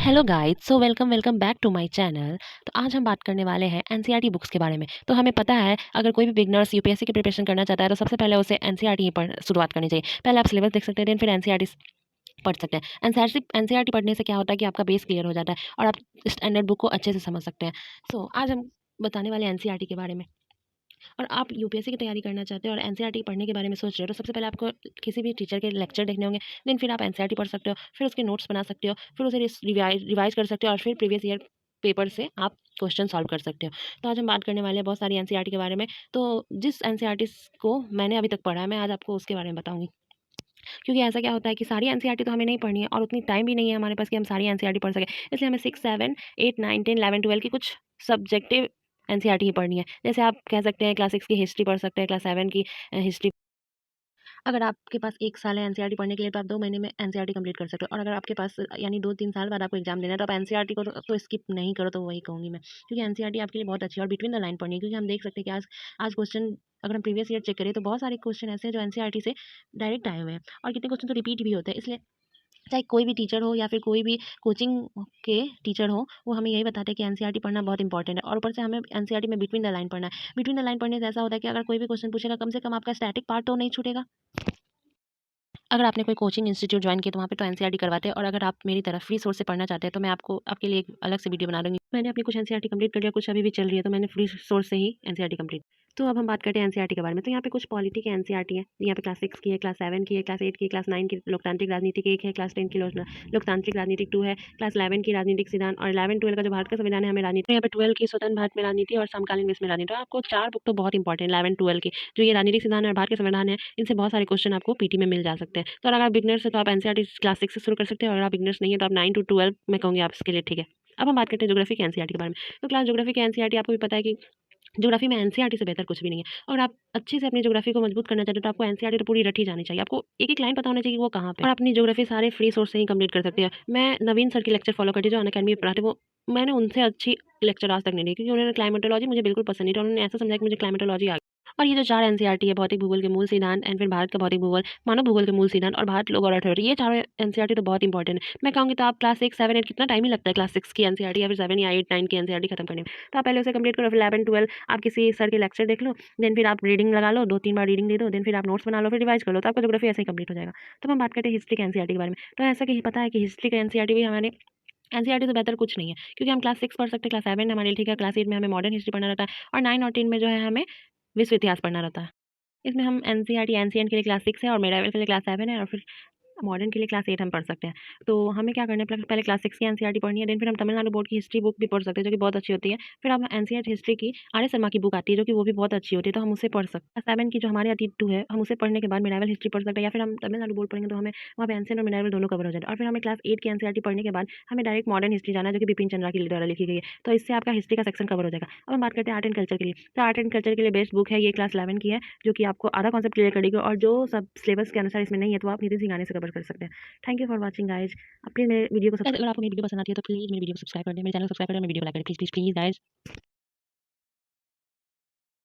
Hello guys, so welcome welcome back to my channel. तो आज हम बात करने वाले हैं एनसीईआरटी बुक्स के बारे में। तो हमें पता है अगर कोई भी बिगनर्स यूपीएससी की प्रिपरेशन करना चाहता है तो सबसे पहले उसे एनसीईआरटी ही पढ़ शुरुआत करनी चाहिए। पहले आप सिलेबस देख सकते हैं, देन फिर एनसीईआरटी पढ़ सकते हैं। एनसीईआरटी पढ़ने से क्या होता है कि आपका बेस क्लियर हो जाता है और आप स्टैंडर्ड बुक को अच्छे से समझ सकते हैं। सो आज हम बताने वाले एनसीईआरटी के बारे में। और आप यूपीएससी की तैयारी करना चाहते हैं और एनसीईआरटी पढ़ने के बारे में सोच रहे हो तो सबसे पहले आपको किसी भी टीचर के लेक्चर देखने होंगे। देन फिर आप एनसीईआरटी पढ़ सकते हो, फिर उसके नोट्स बना सकते हो, फिर उसे रिवाइज कर सकते हो और फिर प्रीवियस ईयर पेपर से आप क्वेश्चन सॉल्व कर सकते हो। तो आज हम बात करने वाले हैं बहुत सारी एनसीईआरटी के बारे में। तो जिस एनसीईआरटी को मैंने अभी तक पढ़ा है मैं आज आपको उसके बारे में बताऊंगी। क्योंकि ऐसा क्या होता है कि सारी एनसीईआरटी तो हमें नहीं पढ़नी है और उतनी टाइम भी नहीं है हमारे पास कि हम सारी एनसीईआरटी पढ़ सकें। इसलिए हमें 6, 7, 8, 9, 10, 11, 12 की कुछ सब्जेक्टिव एनसीईआरटी ही पढ़नी है। जैसे आप कह सकते हैं क्लास 6 की हिस्ट्री पढ़ सकते हैं, क्लास 7 की हिस्ट्री। अगर आपके पास 1 साल है एनसीईआरटी पढ़ने के लिए तो आप 2 महीने में एनसीईआरटी कंप्लीट कर सकते हो। और अगर आपके पास यानी 2-3 साल बाद आपको एग्जाम देना है तो आप एनसीईआरटी को तो स्किप नहीं करो, तो वही कहूँगी मैं। क्योंकि एनसीईआरटी आपके लिए बहुत अच्छी है और बिटवीन द लाइन पढ़नी है। क्योंकि हम देख सकते हैं कि आज आज क्वेश्चन अगर हम प्रीवियस ईयर चेक करें तो बहुत सारे क्वेश्चन ऐसे हैं जो एनसीईआरटी से डायरेक्ट आए हुए हैं और कितने क्वेश्चन तो रिपीट भी होते हैं। इसलिए चाहे कोई भी टीचर हो या फिर कोई भी कोचिंग के टीचर हो, वो हमें यही बताते हैं कि एनसीईआरटी पढ़ना बहुत इंपॉर्टेंट है। और ऊपर से हमें एनसीईआरटी में बिटवीन द लाइन पढ़ना है। बिटवीन द लाइन पढ़ने से ऐसा होता है कि अगर कोई भी क्वेश्चन पूछेगा कम से कम आपका स्टैटिक पार्ट तो नहीं छूटेगा। अगर आपने कोई कोचिंग इंस्टीट्यूट ज्वाइन किया तो वहाँ पे तो एनसीईआरटी करवाते हैं। और अगर आप मेरी तरह फ्री सोर्स से पढ़ना चाहते हैं तो मैं आपको आपके लिए एक अलग से वीडियो बना दूँगी। मैंने अपनी कुछ एनसीईआरटी कंप्लीट कर लिया, कुछ अभी भी चल रही है, तो मैंने फ्री सोर्स से ही एनसीईआरटी कंप्लीट। तो अब हम बात करते हैं एनसीईआरटी के बारे में। तो यहाँ पे कुछ पॉलिटी की एनसीईआरटी है। यहाँ पे क्लास 6 की है, क्लास 7 की है, क्लास 8 की, क्लास 9 की लोकतांत्रिक राजनीति की 1 है, क्लास 10 की लोकतांत्रिक राजनीतिक 2 है, क्लास 11 की राजनीतिक सिद्धांत और 11-12 का जो भारत का संविधान है हमें राजनीति। यहाँ पे 12 की स्वतंत्र भारत में राजनीति और समकालीन विश्व में राजनीति। तो आपको 4 बुक तो बहुत इंपॉर्टेंट 11-12 की, जो ये राजनीतिक सिद्धांत और भारत के संविधान है, इनसे बहुत सारे क्वेश्चन आपको पीटी में मिल जा सकते हैं। तो अगर आप बिगनर्स है तो आप एनसीईआरटी क्लास 6 से शुरू कर सकते हैं और अगर आप बिगनर्स नहीं है तो आप 9 to 12 मैं कहूँगी आप इसके लिए ठीक है। अब हम बात करते हैं ज्योग्राफी के एनसीईआरटी के बारे में। तो क्लास ज्योग्राफी के एनसीईआरटी आपको भी पता है कि ज्योग्राफी में एनसीईआरटी से बेहतर कुछ भी नहीं है। और आप अच्छे से अपनी ज्योग्राफी को मजबूत करना चाहते हो तो आपको एनसीईआरटी तो पूरी रटी जानी चाहिए। आपको एक-एक लाइन पता होना चाहिए कि वो कहाँ पे है। और अपनी ज्योग्राफी सारे फ्री सोर्स से ही कंप्लीट कर सकते हैं। मैं नवीन सर के लेक्चर फॉलो करती हूँ जो अनअकैडमी में पढ़ाते हैं, वो मैंने उनसे अच्छी लेक्चर आज तक नहीं ली क्योंकि उन्होंने क्लाइमेटोलॉजी मुझे बिल्कुल पसंद नहीं था। उन्होंने ऐसा समझाया कि मुझे क्लाइमेटोलॉजी आ गई। और ये जो 4 एनसीईआरटी है, भौतिक भूगोल के मूल सिद्धांत एंड फिर भारत का भौतिक भूगोल, मानव भूगोल के मूल सिद्धांत और भारत लोक और अर्थव्यवस्था, ये चारों एनसीईआरटी तो बहुत इंपॉर्टेंट है। मैं कहूँगी तो आप क्लास 6, 7, 8 कितना टाइम ही लगता है क्लास 6 की एनसीईआरटी या फिर 7 या 8, 9 की एनसीईआरटी खत्म करने में। तो आप पहले उसे कंप्लीट करो, फिर 11-12 आप किसी सर के लेक्चर देख लो, देन फिर आप रीडिंग लगा लो, 2-3 बार रीडिंग दे दो, देन फिर आप नोट्स बना लो, फिर रिवाइज कर लो, तो आपका ज्योग्राफी ऐसे ही कंप्लीट हो जाएगा। तो हम बात करते हैं हिस्ट्री के एनसीईआरटी के बारे में। तो ऐसा कि पता है कि हिस्ट्री के एनसीईआरटी भी हमारे एनसीईआरटी से बेहतर कुछ नहीं है। क्योंकि हम क्लास 6 पढ़ सकते हैं, क्लास 7 हमारे लिए ठीक है, क्लास 8 में हमें मॉडर्न हिस्ट्री पढ़ना रहता है और 9 और 10 में जो है हमें विश्व इतिहास पढ़ना रहता है। इसमें हम एनसीईआरटी एनसीएन के लिए क्लास 6 है और मेरा लेवल के लिए क्लास 7 है और फिर मॉडर्न के लिए क्लास 8 हम पढ़ सकते हैं। तो हमें क्या करना है, पहले क्लास 6 की एनसीईआरटी पढ़नी है, देन फिर हम तमिलनाडु बोर्ड की हिस्ट्री बुक भी पढ़ सकते हैं जो कि बहुत अच्छी होती है। फिर हम एनसीईआर हिस्ट्री की आर्य शर्मा की बुक आती है जो कि वो भी बहुत अच्छी होती है, तो हम उसे पढ़ सकते हैं। 7 की जो हमारे अतीत 2 है, हम उसे पढ़ने के बाद मिनारल हिस्ट्री पढ़ सकते हैं या फिर हम तमिलनाडु बोर्ड पढ़ेंगे तो हमें वहाँ पे एंशिएंट और मिनारल दोनों कवर हो जाता है। और फिर हमें क्लास 8 की एनसीईआरटी पढ़ने के बाद हमें डायरेक्ट मॉडर्न हिस्ट्री जाना है जो कि बिपिन चंद्रा के द्वारा लिखी गई है। तो इससे आपका हिस्ट्री का सेक्शन कवर हो जाएगा। अब हम बात करते हैं आर्ट एंड कल्चर के लिए। तो आर्ट एंड कल्चर के लिए बेस्ट बुक है ये क्लास 11 की है, जो कि आपको आधा कॉन्सेप्ट क्लियर करेगी और जो सब सिलेबस के अनुसार इसमें नहीं है तो आप नितिन सिंघानिया से कवर कर सकते हैं। Thank you for watching guys. Please मेरे वीडियो को अगर आपको मेरी वीडियो पसंद आती है तो प्लीज़ मेरी वीडियो को सब्सक्राइब कर दें, मेरे चैनल को सब्सक्राइब करें, मेरी वीडियो को लाइक करें, प्लीज़ प्लीज़ प्लीज़ गाइज।